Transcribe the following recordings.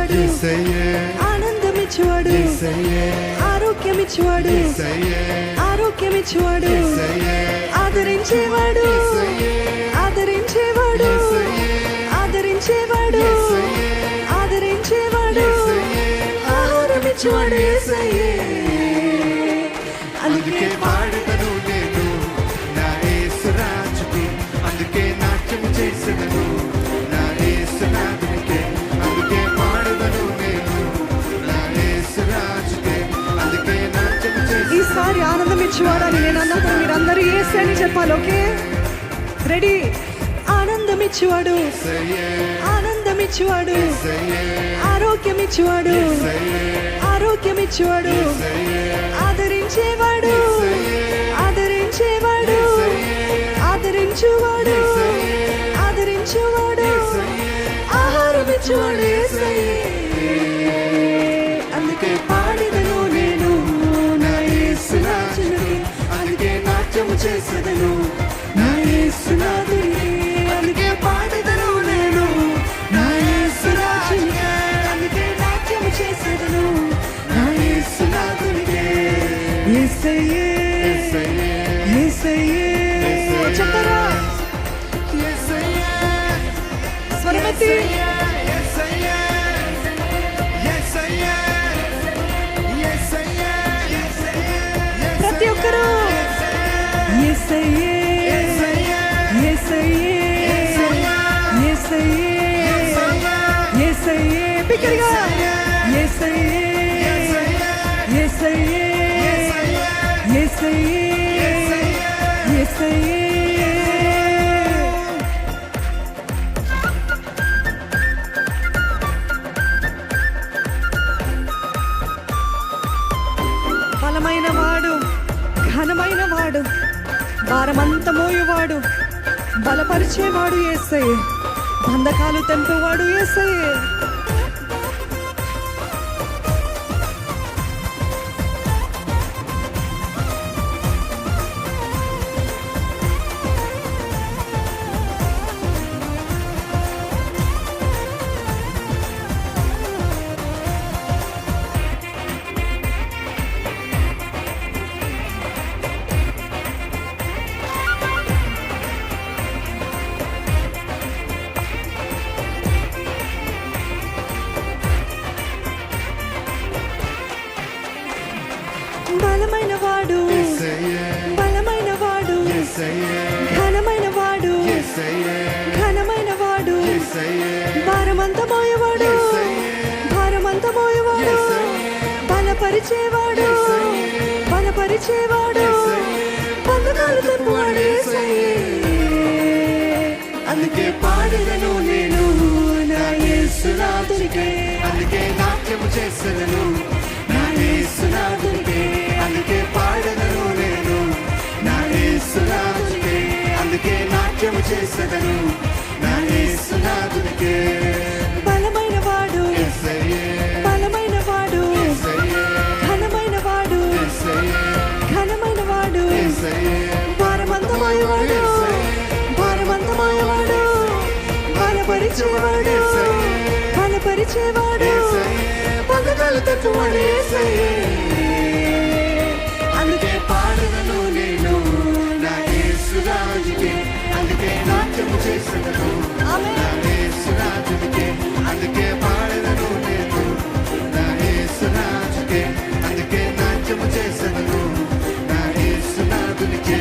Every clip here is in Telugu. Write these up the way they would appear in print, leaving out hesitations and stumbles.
ఆనందమిచ్చువాడు, ఆనందమిచ్చువాడు, ఆరోగ్యమిచ్చువాడు, ఆరోగ్యమిచ్చువాడు, ఆదరించేవాడు, ఆదరించేవాడు, ఆదరించేవాడు, ఆదరించేవాడు, ఆహారమిచ్చువాడు యేసయ్యే. అందుకే పాడదను నేను నా యేసు రాజుకి, అందుకే నాట్యం చేసేదను నా యేసు నాథునికి. అందుకే పాడదను నేను నా యేసు రాజుకి, అందుకే నాట్యం చేసేదను. ఈసారి ఆనందమిచ్చువాడని నేను అన్నప్పుడు మీరందరూ యేసే అని చెప్పాలి. Okay, ready? ఆనందమిచ్చువాడు, ఆనందమిచ్చువాడు, ఆరోగ్యమిచ్చువాడు, ఆరోగ్యమిచ్చువాడు, ఆదరించేవాడు, ఆదరించేవాడు, ఆదరించువాడు, ఆదరించువాడు, ఆహారమిచ్చువాడు యేసయ్యే. అందుకే పాడెదను నేను నా యేసు రాజునికి, అందుకే నాట్యము చేసేదను నా యేసు నాథునికి. అందుకే పాడెదను నేను నా యేసు రాజునికి, అందుకే నాట్యము చేసేదను నా యేసు నాథునికి. యేసయ్యే, యేసయ్యే, చెప్పరా స్వరమెత్తి ప్రతి ఒక్కరూ యేసయ్యే, యేసయ్యే, యేసయ్యే, యేసయ్యే, బిగ్గరగా యేసయ్యే, యేసయ్యే, యేసయ్యే, యేసయ్యే. బలమైన వాడు, ఘనమైన వాడు, భారమంత మోయువాడు, బలపరిచేవాడు యేసయ్యే, బంధకాలు తెంపేవాడు యేసయ్యే. బలమైన వాడు, బలమైన వాడు, ఘనమైన వాడు, ఘనమైన వాడు, భారమంత మోయవాడు, భారమంత మోయవాడు, బలపరిచేవాడు, బలపరిచేవాడు, బంధకాలు తెంపువాడు యేసయ్యే. అందుకే పాడెదను నేను నా యేసు నాథునికి, అందుకే నాట్యము చేసేదను నా యేసు నాథునికి. అందుకే పాడెదను నేను నా యేసు నాథునికి, అందుకే నాట్యము చేసేదను నా యేసు నాథునికి. బలమైన వాడు, బలమైన వాడు, ఘనమైన వాడు, ఘనమైన వాడు, భారమంత మోయవాడు, భారమంత మోయవాడు, బలపరిచేవాడు, బలపరిచేవాడు, బంధకాలు తెంపువాడు యేసయ్యే. అందుకే పాడెదను నేను నా యేసు రాజుకి, అందుకే నాట్యము చేసేదను నా యేసు రాజుకి. అందుకే పాడెదను నేను నా యేసు రాజుకి, అందుకే నాట్యము చేసేదను నా యేసు నాథునికి.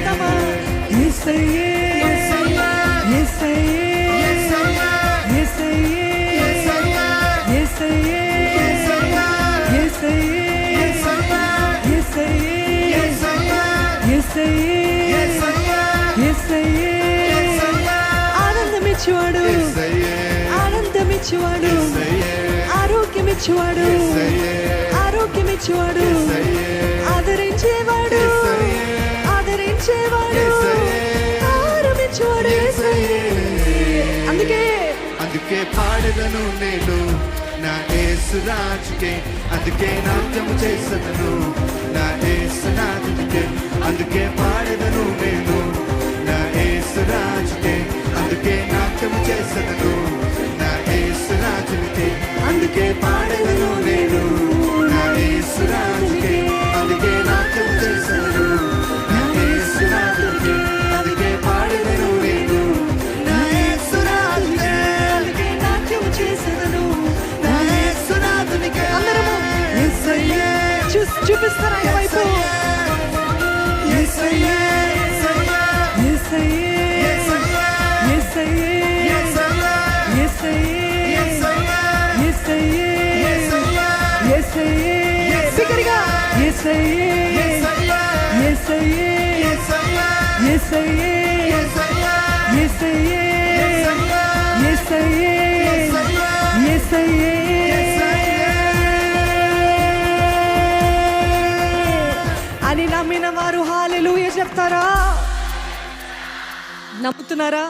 యేసయ్యే, యేసయ్యే, యేసయ్యే, యేసయ్యే, యేసయ్యే, ఆనందమిచ్చువాడు, ఆనందమిచ్చువాడు, ఆరోగ్యమిచ్చువాడు, ఆరోగ్యమిచ్చువాడు, ఆదరించేవాడు, ఆదరించేవాడు, ఆహారమిచ్చువాడు యేసయ్యే. అందుకే పాడెదను నేను నా యేసు రాజుకే, అందుకే నాట్యము చేసేదను నా యేసు నాథునికి. అందుకే పాడెదను నేను నా యేసు రాజుకే, అందుకే నాట్యము చేసేదను నా యేసు రాజునికి. అందుకే చూపిస్తారా ఆయన వైపు? యేసయ్యే, యేసయ్యే, యేసయ్యే, యేసయ్యే, యేసయ్యే, యేసయ్యే, యేసయ్యే, యేసయ్యే, యేసయ్యే. బిగ్గరగా యేసయ్యే, యేసయ్యే, యేసయ్యే, యేసయ్యే, యేసయ్యే, యేసయ్యే, యేసయ్యే, యేసయ్యే, యేసయ్యే. అని నమ్మిన వారు హల్లెలూయా చెప్తారా? నమ్ముతున్నారా?